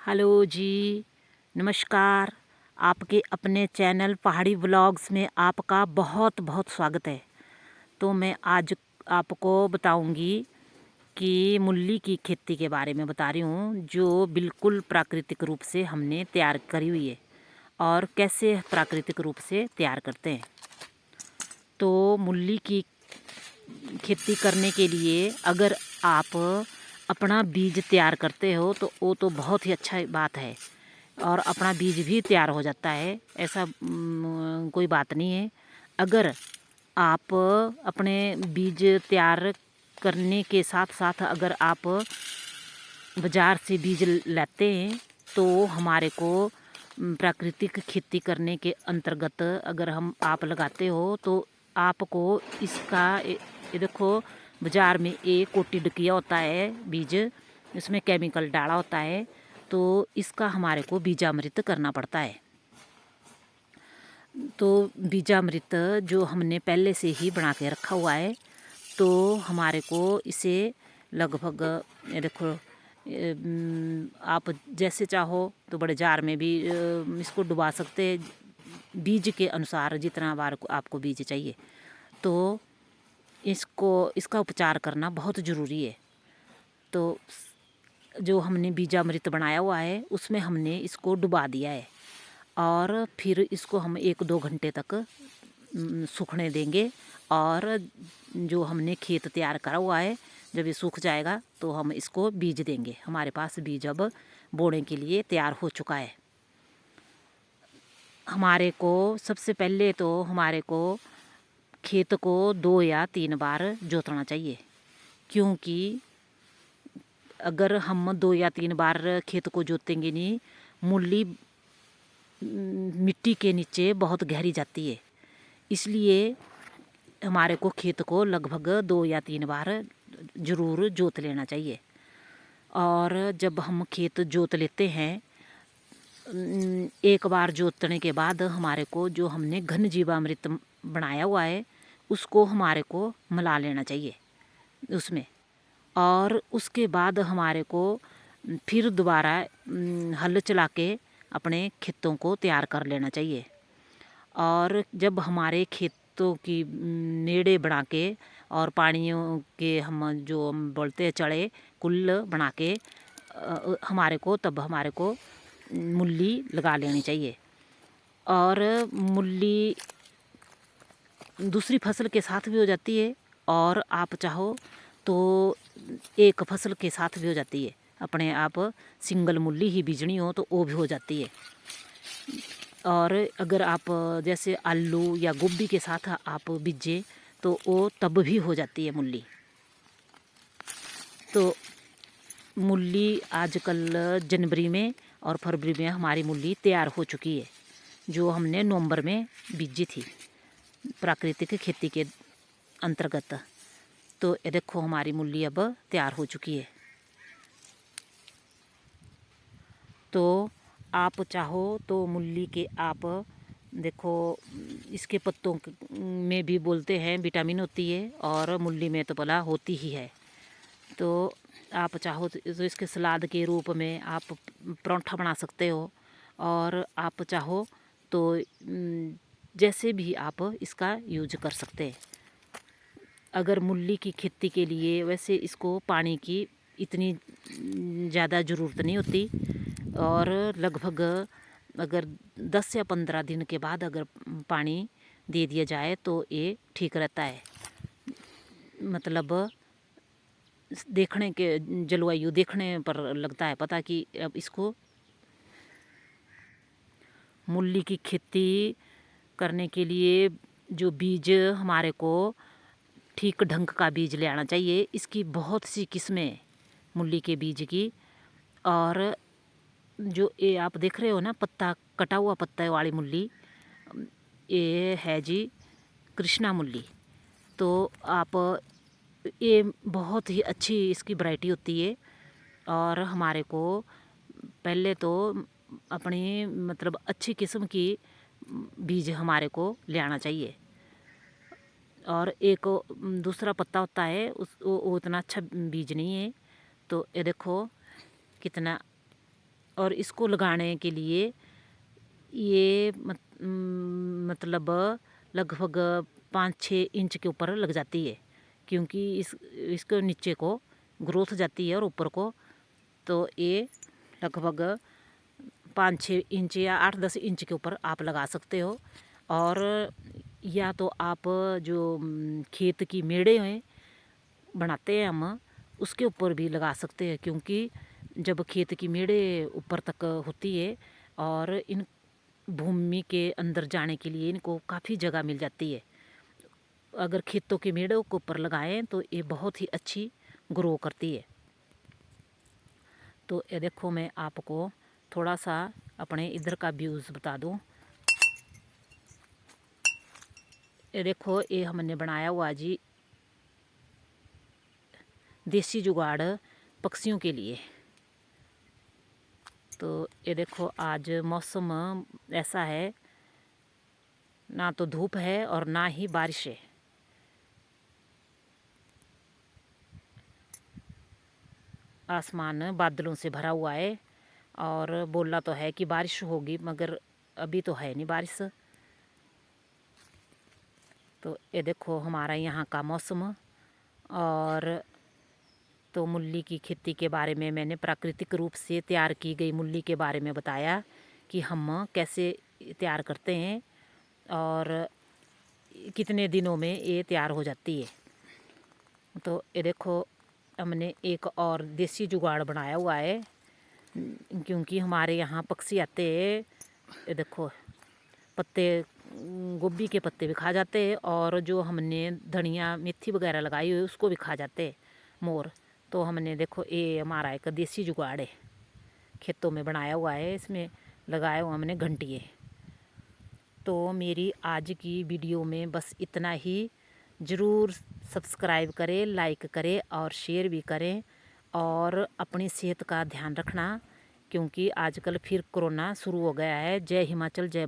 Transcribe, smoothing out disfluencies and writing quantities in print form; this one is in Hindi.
हेलो जी, नमस्कार। आपके अपने चैनल पहाड़ी व्लॉग्स में आपका बहुत बहुत स्वागत है। तो मैं आज आपको बताऊंगी कि मूली की खेती के बारे में बता रही हूँ, जो बिल्कुल प्राकृतिक रूप से हमने तैयार करी हुई है और कैसे प्राकृतिक रूप से तैयार करते हैं। तो मूली की खेती करने के लिए अगर आप अपना बीज तैयार करते हो तो वो तो बहुत ही अच्छा बात है, और अपना बीज भी तैयार हो जाता है, ऐसा कोई बात नहीं है। अगर आप अपने बीज तैयार करने के साथ साथ अगर आप बाज़ार से बीज लाते हैं तो हमारे को प्राकृतिक खेती करने के अंतर्गत अगर आप लगाते हो तो आपको इसका ये देखो, बाज़ार में एक कोटेड किया होता है बीज, इसमें केमिकल डाला होता है, तो इसका हमारे को बीजामृत करना पड़ता है। तो बीजामृत जो हमने पहले से ही बना के रखा हुआ है, तो हमारे को इसे लगभग ये देखो, आप जैसे चाहो तो बड़े जार में भी इसको डुबा सकते हैं, बीज के अनुसार जितना बार आपको बीज चाहिए। तो इसका उपचार करना बहुत ज़रूरी है। तो जो हमने बीजामृत बनाया हुआ है उसमें हमने इसको डुबा दिया है, और फिर इसको हम 1-2 घंटे तक सूखने देंगे। और जो हमने खेत तैयार करा हुआ है, जब ये सूख जाएगा तो हम इसको बीज देंगे। हमारे पास बीज अब बोने के लिए तैयार हो चुका है। हमारे को सबसे पहले तो हमारे को खेत को 2 या 3 बार जोतना चाहिए, क्योंकि अगर हम 2 या 3 बार खेत को जोतेंगे नहीं, मूली मिट्टी के नीचे बहुत गहरी जाती है। इसलिए हमारे को खेत को लगभग 2 या 3 बार ज़रूर जोत लेना चाहिए। और जब हम खेत जोत लेते हैं, एक बार जोतने के बाद हमारे को जो हमने घन जीवामृत बनाया हुआ है उसको हमारे को मिला लेना चाहिए उसमें। और उसके बाद हमारे को फिर दोबारा हल चला के अपने खेतों को तैयार कर लेना चाहिए। और जब हमारे खेतों की नेड़े बना के और पानियों के हम बोलते हैं चढ़े कुल्ल बना के हमारे को तब हमारे को मूली लगा लेनी चाहिए। और मूली दूसरी फसल के साथ भी हो जाती है, और आप चाहो तो एक फसल के साथ भी हो जाती है। अपने आप सिंगल मूली ही बीजनी हो तो वो भी हो जाती है। और अगर आप जैसे आलू या गोभी के साथ आप बीजे तो वो तब भी हो जाती है मूली। तो मूली आजकल जनवरी में और फरवरी में हमारी मूली तैयार हो चुकी है, जो हमने नवंबर में बीजी थी प्राकृतिक खेती के अंतर्गत। तो ये देखो, हमारी मूली अब तैयार हो चुकी है। तो आप चाहो तो मूली के आप देखो, इसके पत्तों में भी बोलते हैं विटामिन होती है, और मूली में तो भला होती ही है। तो आप चाहो तो इसके सलाद के रूप में आप पराठा बना सकते हो, और आप चाहो तो जैसे भी आप इसका यूज कर सकते हैं। अगर मूली की खेती के लिए वैसे इसको पानी की इतनी ज़्यादा ज़रूरत नहीं होती, और लगभग अगर 10 या 15 दिन के बाद अगर पानी दे दिया जाए तो ये ठीक रहता है। मतलब देखने के जलवायु देखने पर लगता है पता कि अब इसको मूली की खेती करने के लिए जो बीज हमारे को ठीक ढंग का बीज ले आना चाहिए। इसकी बहुत सी किस्में मूली के बीज की। और जो ये आप देख रहे हो ना, पत्ता कटा हुआ पत्ता वाली मूली, ये है जी कृष्णा मूली। तो आप ये बहुत ही अच्छी इसकी वैरायटी होती है। और हमारे को पहले तो अपनी मतलब अच्छी किस्म की बीज हमारे को ले आना चाहिए। और एक दूसरा पत्ता होता है वो उतना अच्छा बीज नहीं है। तो ये देखो कितना, और इसको लगाने के लिए ये मतलब लगभग 5-6 इंच के ऊपर लग जाती है, क्योंकि इसको नीचे को ग्रोथ जाती है और ऊपर को, तो ये लगभग 5-6 इंच या 8-10 इंच के ऊपर आप लगा सकते हो। और या तो आप जो खेत की मेड़े हैं बनाते हैं हम, उसके ऊपर भी लगा सकते हैं, क्योंकि जब खेत की मेड़े ऊपर तक होती है और इन भूमि के अंदर जाने के लिए इनको काफ़ी जगह मिल जाती है। अगर खेतों के मेड़ों के ऊपर लगाएं तो ये बहुत ही अच्छी ग्रो करती है। तो ये देखो, मैं आपको थोड़ा सा अपने इधर का व्यूज़ बता दूं। ये देखो, ये हमने बनाया हुआ जी देसी जुगाड़ पक्षियों के लिए। तो ये देखो, आज मौसम ऐसा है, ना तो धूप है और ना ही बारिश है। आसमान बादलों से भरा हुआ है और बोला तो है कि बारिश होगी, मगर अभी तो है नहीं बारिश। तो ये देखो हमारा यहाँ का मौसम। और तो मूली की खेती के बारे में मैंने प्राकृतिक रूप से तैयार की गई मूली के बारे में बताया कि हम कैसे तैयार करते हैं और कितने दिनों में ये तैयार हो जाती है। तो ये देखो, हमने एक और देसी जुगाड़ बनाया हुआ है, क्योंकि हमारे यहाँ पक्षी आते हैं। ये देखो, पत्ते, गोभी के पत्ते भी खा जाते हैं और जो हमने धनिया मेथी वगैरह लगाई हुई उसको भी खा जाते हैं मोर। तो हमने देखो, ये हमारा एक देसी जुगाड़ है, खेतों में बनाया हुआ है, इसमें लगाया हुआ हमने घंटिए। तो मेरी आज की वीडियो में बस इतना ही। ज़रूर सब्सक्राइब करें, लाइक करें और शेयर भी करें, और अपनी सेहत का ध्यान रखना, क्योंकि आजकल फिर कोरोना शुरू हो गया है। जय हिमाचल, जय